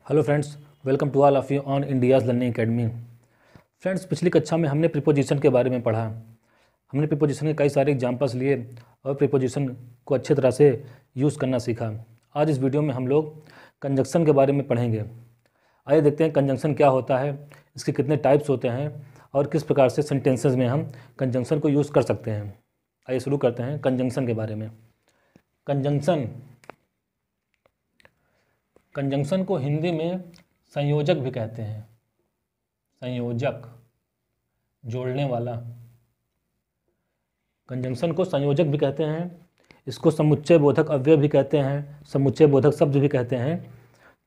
Hello friends, welcome to all of you on India's learning academy. Friends, पिछली कक्षा में हमने प्रीपोजिशन के बारे में पढ़ा। हमने प्रीपोजिशन के कई सारे एग्जांपल्स लिए और प्रीपोजिशन को अच्छी तरह से यूज़ करना सीखा। आज इस वीडियो में हम लोग कंजंक्शन के बारे में पढ़ेंगे। आइए देखते हैं कंजंक्शन क्या होता है, इसके कितने टाइप्स होते हैं और किस प्रकार से सेंटेंसेस में हम कंजंक्शन को यूज़ कर सकते हैं। आइए शुरू करते हैं कंजंक्शन के बारे में। कंजंक्शन को हिंदी में संयोजक भी कहते हैं। संयोजक, जोड़ने वाला। कंजंक्शन को संयोजक भी कहते हैं। इसको समुच्चय बोधक अव्यय भी कहते हैं, समुच्चय बोधक शब्द भी कहते हैं।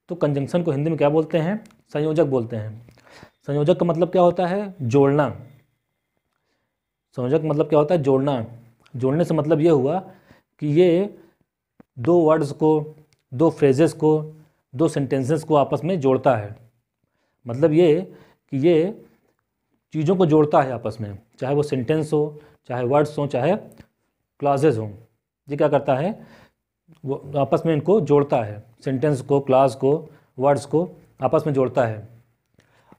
तो कंजंक्शन को हिंदी में क्या बोलते हैं? संयोजक बोलते हैं। संयोजक का मतलब क्या होता है? जोड़ना। संयोजक मतलब क्या होता है? जोड़ना। जोड़ने से मतलब ये हुआ कि ये दो वर्ड्स को, दो फ्रेजेस को, दो सेंटेंसेस को आपस में जोड़ता है। मतलब ये कि ये चीज़ों को जोड़ता है आपस में, चाहे वो सेंटेंस हो, चाहे वर्ड्स हो, चाहे क्लासेस हो। ये क्या करता है? वो आपस में इनको जोड़ता है। सेंटेंस को, क्लास को, वर्ड्स को आपस में जोड़ता है।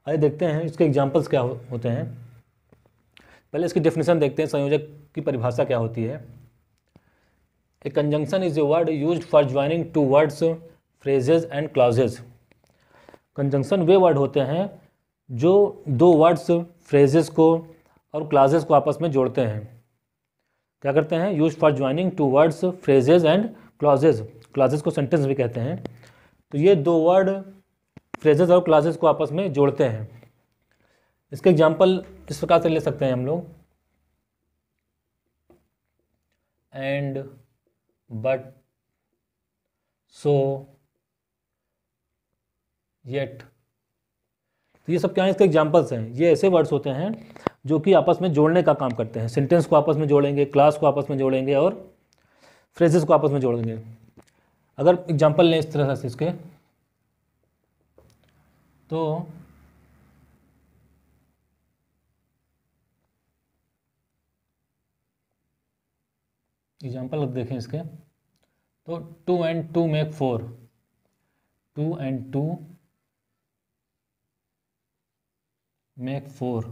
आइए देखते हैं इसके एग्जांपल्स क्या होते हैं। पहले इसकी डेफिनेशन देखते हैं, संयोजक की परिभाषा क्या होती है। A conjunction is a word used for joining two words, phrases and clauses. Conjunction वे वर्ड होते हैं जो दो वर्ड्स, फ्रेजेस को और क्लॉजेज को आपस में जोड़ते हैं। क्या करते हैं? Use for joining two words, phrases and clauses. Clauses को सेंटेंस भी कहते हैं। तो ये दो वर्ड, फ्रेजेस और क्लॉजेज को आपस में जोड़ते हैं। इसके एग्जाम्पल इस प्रकार से ले सकते हैं हम लोग। And, but, so, yet. तो ये सब क्या है? इसके एग्जांपल्स हैं। ये ऐसे वर्ड्स होते हैं जो कि आपस में जोड़ने का काम करते हैं। सेंटेंस को आपस में जोड़ेंगे, क्लास को आपस में जोड़ेंगे और फ्रेजेस को आपस में जोड़ेंगे। अगर एग्जांपल लें इस तरह से इसके, तो एग्जांपल देखें इसके, तो 2 and 2 make 4। 2 and 2 make 4।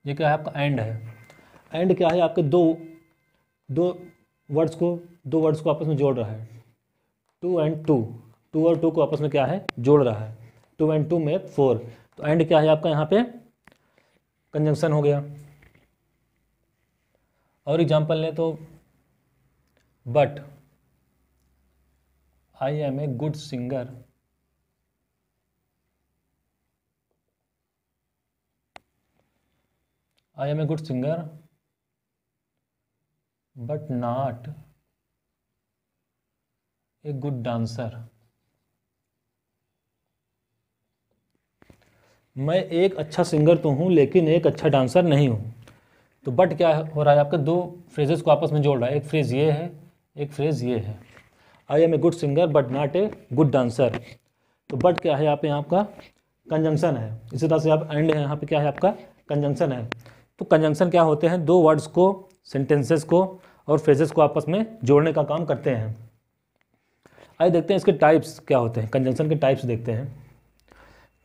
ये क्या है? आपका एंड है। एंड क्या है? आपके दो वर्ड्स को आपस में जोड़ रहा है। 2 and 2, 2 और 2 को आपस में क्या है? जोड़ रहा है। 2 and 2 मेक 4। तो एंड क्या है आपका? यहाँ पे कंजंक्शन हो गया। और एग्जांपल लें तो, but I am a good singer. I am a good singer, but not a good dancer। मैं एक अच्छा सिंगर तो हूँ लेकिन एक अच्छा डांसर नहीं हूँ। तो बट क्या हो रहा है? आपके दो फ्रेजेस को आपस में जोड़ रहा है। एक फ्रेज ये है, एक फ्रेज ये है। I am a good singer but not a good dancer. तो बट क्या है? यहाँ पे आपका कंजंक्शन है। इसी तरह से आप एंड है, यहाँ पे क्या है? आपका कंजंक्शन है। तो कंजंक्शन क्या होते हैं? दो वर्ड्स को, सेंटेंसेस को और फ्रेजेस को आपस में जोड़ने का काम करते हैं। आइए देखते हैं इसके टाइप्स क्या होते हैं। कंजंक्शन के टाइप्स देखते हैं।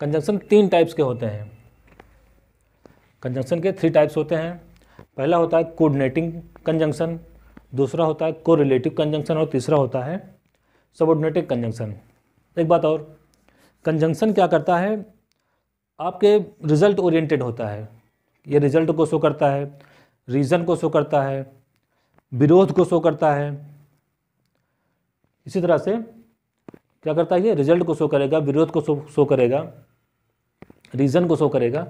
कंजंक्शन 3 टाइप्स के होते हैं। कंजंक्शन के 3 टाइप्स होते हैं। पहला होता है कोऑर्डिनेटिंग कंजंक्शन, दूसरा होता है कोरिलेटिव कंजंक्शन और तीसरा होता है सबऑर्डिनेटिव कंजंक्शन। एक बात और, कंजंक्शन क्या करता है? आपके रिजल्ट ओरिएंटेड होता है। ये रिजल्ट को शो करता है, रीज़न को शो करता है, विरोध को शो करता है। इसी तरह से क्या करता है? ये रिजल्ट को शो करेगा, विरोध को शो करेगा, रीज़न को शो करेगा।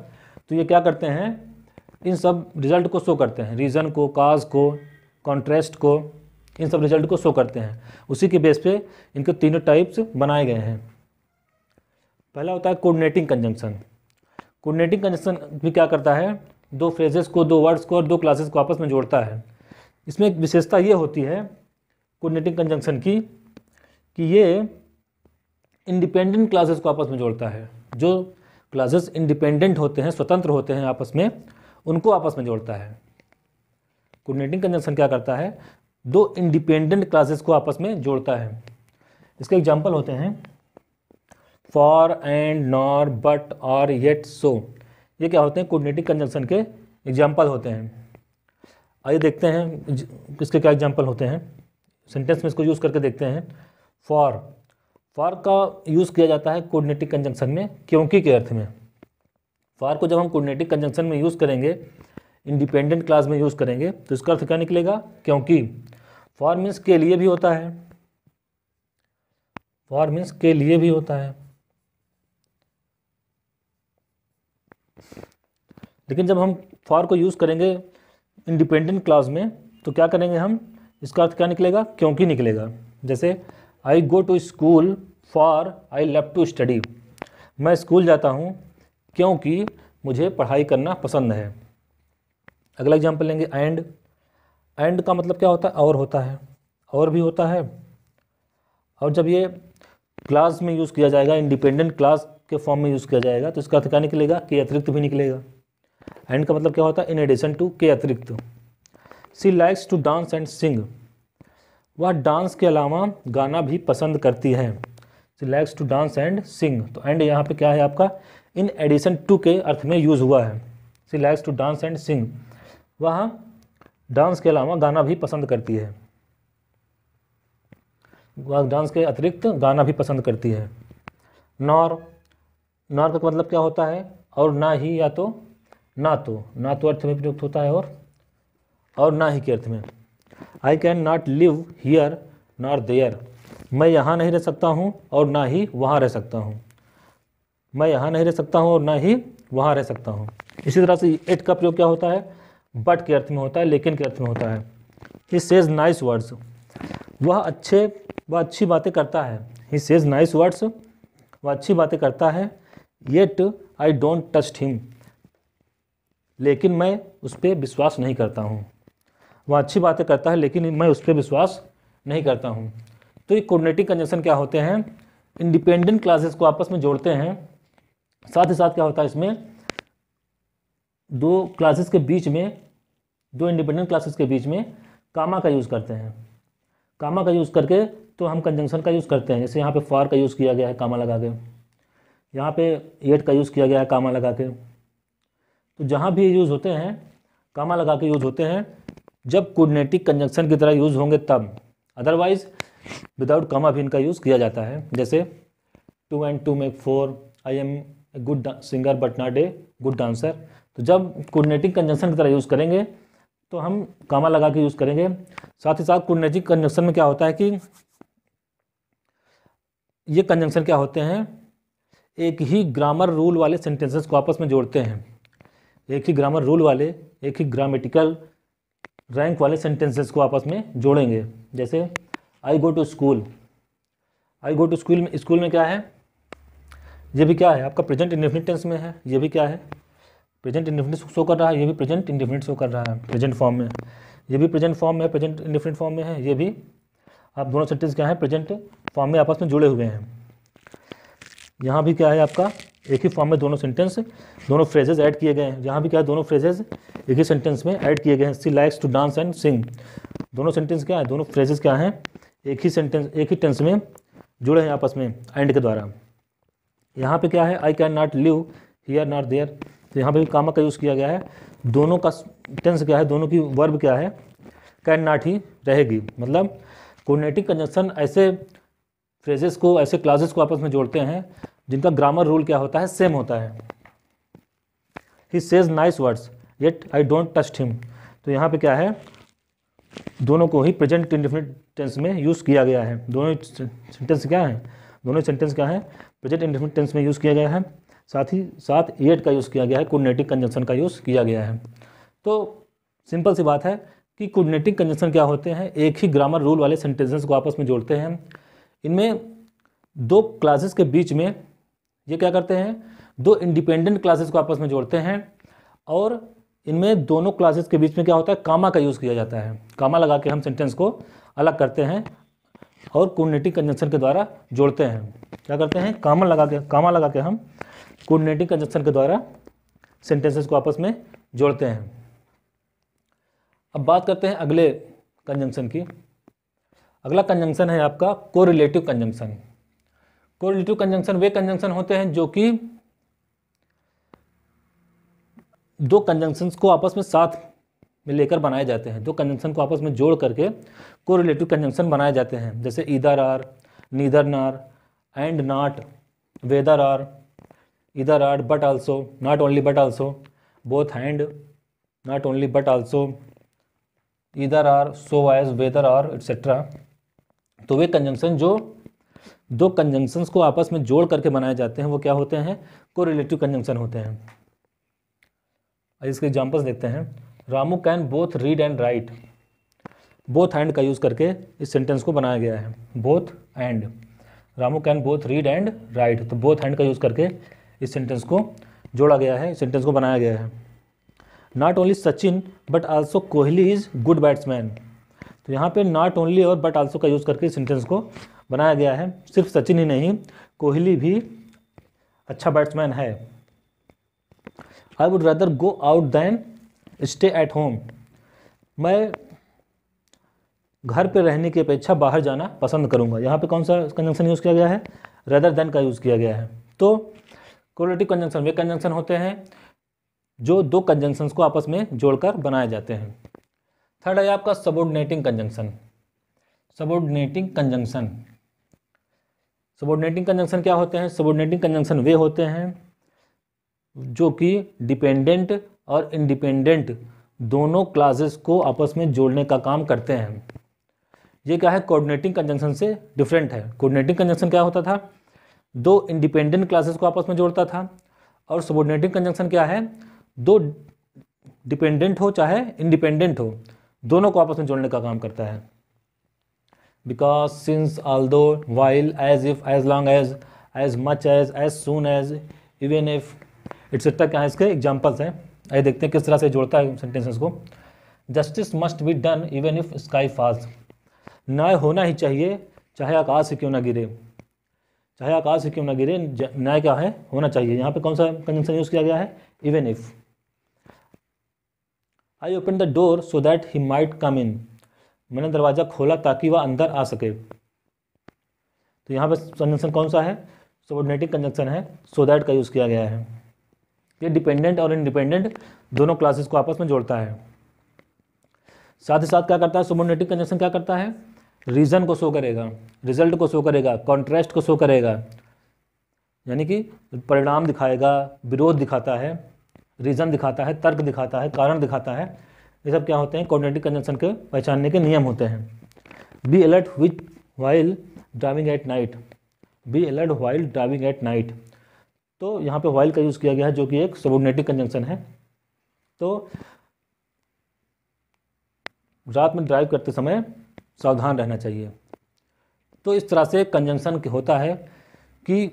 तो ये क्या करते हैं? इन सब रिजल्ट को शो करते हैं। रीज़न को, काज को, कॉन्ट्रास्ट को, इन सब रिजल्ट को शो करते हैं। उसी के बेस पे इनके तीनों टाइप्स बनाए गए हैं। पहला होता है कोऑर्डिनेटिंग कंजंक्शन। कोऑर्डिनेटिंग कंजंक्शन भी क्या करता है? दो फ्रेजेस को, दो वर्ड्स को और दो क्लासेस को आपस में जोड़ता है। इसमें एक विशेषता ये होती है कोऑर्डिनेटिंग कंजंक्शन की कि ये इंडिपेंडेंट क्लासेस को आपस में जोड़ता है। जो क्लासेस इंडिपेंडेंट होते हैं, स्वतंत्र होते हैं आपस में, उनको आपस में जोड़ता है। कोऑर्डिनेटिंग कंजंक्शन क्या करता है? दो इंडिपेंडेंट क्लासेस को आपस में जोड़ता है। इसके एग्जाम्पल होते हैं फॉर, एंड, नॉर, बट, और, येट, सो। ये क्या होते हैं? कोऑर्डिनेटिंग कंजंक्शन के एग्जाम्पल होते हैं। आइए देखते हैं इसके क्या एग्जाम्पल होते हैं, सेंटेंस में इसको यूज़ करके देखते हैं। फॉर, फॉर का यूज़ किया जाता है कोऑर्डिनेटिंग कंजंक्शन में क्योंकि के अर्थ में। फॉर को जब हम कोऑर्डिनेटिंग कंजंक्शन में यूज़ करेंगे, इंडिपेंडेंट क्लास में यूज़ करेंगे, तो इसका अर्थ क्या निकलेगा? क्योंकि। फॉर मीन्स के लिए भी होता है, फॉर मीन्स के लिए भी होता है, लेकिन जब हम फॉर को यूज़ करेंगे इंडिपेंडेंट क्लास में तो क्या करेंगे हम? इसका अर्थ क्या निकलेगा? क्योंकि निकलेगा। जैसे I go to school for I love to study. मैं स्कूल जाता हूँ क्योंकि मुझे पढ़ाई करना पसंद है। अगला एग्जाम्पल लेंगे एंड। एंड का मतलब क्या होता है? और होता है, और भी होता है। और जब ये क्लास में यूज़ किया जाएगा, इंडिपेंडेंट क्लास के फॉर्म में यूज़ किया जाएगा, तो इसका अर्थ क्या निकलेगा? के अतिरिक्त भी निकलेगा। एंड का मतलब क्या होता है? इन एडिशन टू, के अतिरिक्त। She likes to dance and sing. वह डांस के अलावा गाना भी पसंद करती है। She likes to dance and sing. तो एंड यहाँ पे क्या है आपका? इन एडिशन टू के अर्थ में यूज़ हुआ है। She likes to dance and sing. वह डांस के अलावा गाना भी पसंद करती है, वह डांस के अतिरिक्त गाना भी पसंद करती है। नॉर, नॉर का मतलब क्या होता है? और ना ही, या तो ना तो, ना तो अर्थ में प्रयुक्त होता है और ना ही के अर्थ में। I can not live here nor there. मैं यहाँ नहीं रह सकता हूँ और ना ही वहाँ रह सकता हूँ। मैं यहाँ नहीं रह सकता हूँ और ना ही वहाँ रह सकता हूँ। इसी तरह से एट का प्रयोग क्या होता है? बट के अर्थ में होता है, लेकिन के अर्थ में होता है। He says nice words. वह अच्छी बातें करता है। He says nice words. वह अच्छी बातें करता है। Yet I don't trust him. लेकिन मैं उस पर विश्वास नहीं करता हूँ। वह अच्छी बातें करता है लेकिन मैं उस पर विश्वास नहीं करता हूँ। तो ये कोऑर्डिनेटिंग कंजंक्शन क्या होते हैं? इंडिपेंडेंट क्लासेस को आपस में जोड़ते हैं। साथ ही साथ क्या होता है इसमें? दो क्लासेस के बीच में, दो इंडिपेंडेंट क्लासेस के बीच में कामा का यूज़ करते हैं। कामा का यूज़ करके तो हम कंजंक्शन का यूज़ करते हैं। जैसे यहाँ पे फॉर का यूज़ किया गया है कामा लगा के, यहाँ पे येट का यूज़ किया गया है कामा लगा के। तो जहाँ भी यूज़ होते हैं कामा लगा के यूज़ होते हैं जब कोऑर्डिनेटिंग कंजंक्शन की तरह यूज़ होंगे तब। अदरवाइज विदाउट कामा भी इनका यूज़ किया जाता है। जैसे 2 and 2 make 4, I am a good singer but not a good dancer. तो जब कोऑर्डिनेटिंग कंजंक्शन की तरह यूज़ करेंगे तो हम कामा लगा के यूज़ करेंगे। साथ ही साथ कोऑर्डिनेटिंग कंजंक्शन में क्या होता है कि ये कंजंक्शन क्या होते हैं? एक ही ग्रामर रूल वाले सेंटेंसेस को आपस में जोड़ते हैं। एक ही ग्रामर रूल वाले, एक ही ग्रामेटिकल रैंक वाले सेंटेंसेस को आपस में जोड़ेंगे। जैसे I go to school. I go to school में क्या है? ये भी क्या है? आपका प्रेजेंट इंडेफिनिट टेंस में है। ये भी क्या है? प्रेजेंट इंडेफिनिट शो कर रहा है। ये भी प्रेजेंट इंडेफिनिट शो कर रहा है प्रेजेंट फॉर्म में। ये भी प्रेजेंट फॉर्म में, प्रेजेंट इंडेफिनिट फॉर्म में है। ये भी, आप दोनों सेंटेंस क्या है? प्रेजेंट फॉर्म में आपस में जुड़े हुए हैं। यहाँ भी क्या है आपका? एक ही फॉर्म में दोनों सेंटेंस, दोनों फ्रेजेज ऐड किए गए हैं। यहाँ भी क्या है? दोनों फ्रेजेज एक ही सेंटेंस में ऐड किए गए हैं। She likes to dance and sing. दोनों सेंटेंस क्या है? दोनों फ्रेजेज क्या हैं? एक ही सेंटेंस, एक ही टेंस में जुड़े हैं आपस में एंड के द्वारा। यहाँ पे क्या है? I can not live here not there. तो यहाँ पे भी कामा का यूज़ किया गया है। दोनों का टेंस क्या है? दोनों की वर्ब क्या है? कैन नॉट ही रहेगी। मतलब कोऑर्डिनेटिंग कंजंक्शन ऐसे फ्रेजेस को, ऐसे क्लासेस को आपस में जोड़ते हैं जिनका ग्रामर रूल क्या होता है? सेम होता है। He says nice words yet I don't trust him. तो यहाँ पे क्या है? दोनों को ही प्रेजेंट इंडेफिनिट टेंस में यूज़ किया गया है। दोनों सेंटेंस क्या है? दोनों सेंटेंस क्या है? प्रेजेंट इंडेफिनिट टेंस में यूज़ किया गया है। साथ ही साथ येट का यूज़ किया गया है, कोऑर्डिनेटिंग कंजंक्शन का यूज़ किया गया है। तो सिंपल सी बात है कि कोऑर्डिनेटिंग कंजंक्शन क्या होते हैं? एक ही ग्रामर रूल वाले सेंटेंसेस को आपस में जोड़ते हैं। इनमें दो क्लासेस के बीच में ये क्या करते हैं? दो इंडिपेंडेंट क्लासेस को आपस में जोड़ते हैं और इनमें दोनों क्लासेस के बीच में क्या होता है? कामा का यूज़ किया जाता है। कामा लगा के हम सेंटेंस को अलग करते हैं और कोऑर्डिनेटिंग कंजंक्शन के द्वारा जोड़ते हैं। क्या करते हैं? कामा लगा के हम कोऑर्डिनेटिंग कंजंक्शन के द्वारा सेंटेंसेस को आपस में जोड़ते हैं। अब बात करते हैं अगले कंजंक्शन की। अगला कंजंक्शन है आपका कोरिलेटिव कंजंक्शन। कोरिलेटिव कंजंक्शन वे कंजंक्शन होते हैं जो कि दो कंजंक्शंस को आपस में साथ में लेकर बनाए जाते हैं, दो कंजंक्शन को आपस में जोड़ करके कोरिलेटिव कंजंक्शन बनाए जाते हैं, जैसे either or, neither nor, and not, whether or, either or but also, not only but also, both and, not only but also, either or, so as, whether or, etcetera. तो वे conjunction जो दो conjunctions को आपस में जोड़ करके बनाए जाते हैं वो क्या होते हैं? कोरिलेटिव कंजंक्शन होते हैं। इसके एग्जांपल्स देखते हैं। Ramu can both read and right. Both hand का यूज़ करके इस सेंटेंस को बनाया गया है। Both and, Ramu can both read and right, तो बोथ हैंड का यूज़ करके इस सेंटेंस को जोड़ा गया है, इस सेंटेंस को बनाया गया है। Not only Sachin but also Kohli is good batsman. तो यहाँ पे नॉट ओनली और बट आल्सो का यूज़ करके इस सेंटेंस को बनाया गया है। सिर्फ सचिन ही नहीं, कोहली भी अच्छा बैट्समैन है। I would rather go out than stay at home. मैं घर पे रहने की अपेक्षा बाहर जाना पसंद करूंगा। यहाँ पे कौन सा कंजंक्शन यूज़ किया गया है? रदर देन का यूज़ किया गया है। तो कोरिलेटिव कंजंक्शन वे कंजंक्शन होते हैं जो दो कंजंक्शंस को आपस में जोड़कर बनाए जाते हैं। थर्ड है आपका subordinating conjunction. Subordinating conjunction, subordinating conjunction क्या होते हैं? सबऑर्डिनेटिंग कंजंक्शन वे होते हैं जो कि डिपेंडेंट और इंडिपेंडेंट दोनों क्लासेस को आपस में जोड़ने का काम करते हैं। ये क्या है? कोऑर्डिनेटिंग कंजंक्शन से डिफरेंट है। कोऑर्डिनेटिंग कंजंक्शन क्या होता था? दो इंडिपेंडेंट क्लासेस को आपस में जोड़ता था। और सबऑर्डिनेटिंग कंजंक्शन क्या है? दो डिपेंडेंट हो चाहे इंडिपेंडेंट हो, दोनों को आपस में जोड़ने का काम करता है। Because, since, although, while, as if, as long as much as soon as, even if, etcetera क्या है इसके एग्जाम्पल्स हैं। आइए देखते हैं किस तरह से जोड़ता है सेंटेंसेस को। Justice must be done even if sky falls. न्याय होना ही चाहिए चाहे आकाश से क्यों ना गिरे, चाहे आकाश से क्यों ना गिरे, न्याय क्या है? होना चाहिए। यहाँ पे कौन सा कंजंक्शन यूज़ किया गया है? Even if. I open the door so that he might come in. मैंने दरवाज़ा खोला ताकि वह अंदर आ सके। तो यहाँ पे कंजंक्शन कौन सा है? सबऑर्डिनेटिंग कंजंक्शन है, सो दैट का यूज़ किया गया है। ये डिपेंडेंट और इंडिपेंडेंट दोनों क्लासेस को आपस में जोड़ता है। साथ ही साथ क्या करता है सबऑर्डिनेटिंग कंजंक्शन? क्या करता है? रीज़न को शो करेगा, रिजल्ट को शो करेगा, कॉन्ट्रास्ट को शो करेगा, यानी कि परिणाम दिखाएगा, विरोध दिखाता है, रीज़न दिखाता है, तर्क दिखाता है, कारण दिखाता है। ये सब क्या होते हैं? कोऑर्डिनेटिंग कंजंक्शन के पहचानने के नियम होते हैं। Be alert which while driving at night. Be alert while driving at night. तो यहाँ पे वाइल का यूज़ किया गया है जो कि एक सबऑर्डिनेटिंग कंजंक्शन है। तो रात में ड्राइव करते समय सावधान रहना चाहिए। तो इस तरह से कंजंक्शन होता है कि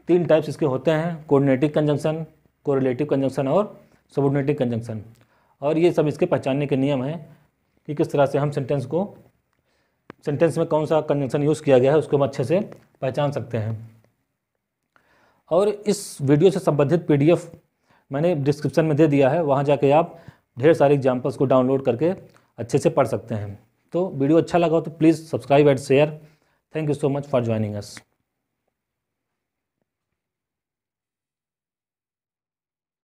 तीन टाइप्स इसके होते हैं: कोऑर्डिनेटिव कंजंक्शन, कोरिलेटिव कंजंक्शन और सबऑर्डिनेटिव कंजंक्शन। और ये सब इसके पहचानने के नियम हैं कि किस तरह से हम सेंटेंस में कौन सा कंजंक्शन यूज़ किया गया है उसको हम अच्छे से पहचान सकते हैं। और इस वीडियो से संबंधित PDF मैंने डिस्क्रिप्शन में दे दिया है, वहाँ जाके आप ढेर सारे एग्जाम्पल्स को डाउनलोड करके अच्छे से पढ़ सकते हैं। तो वीडियो अच्छा लगा हो तो please subscribe and share. Thank you so much for joining us.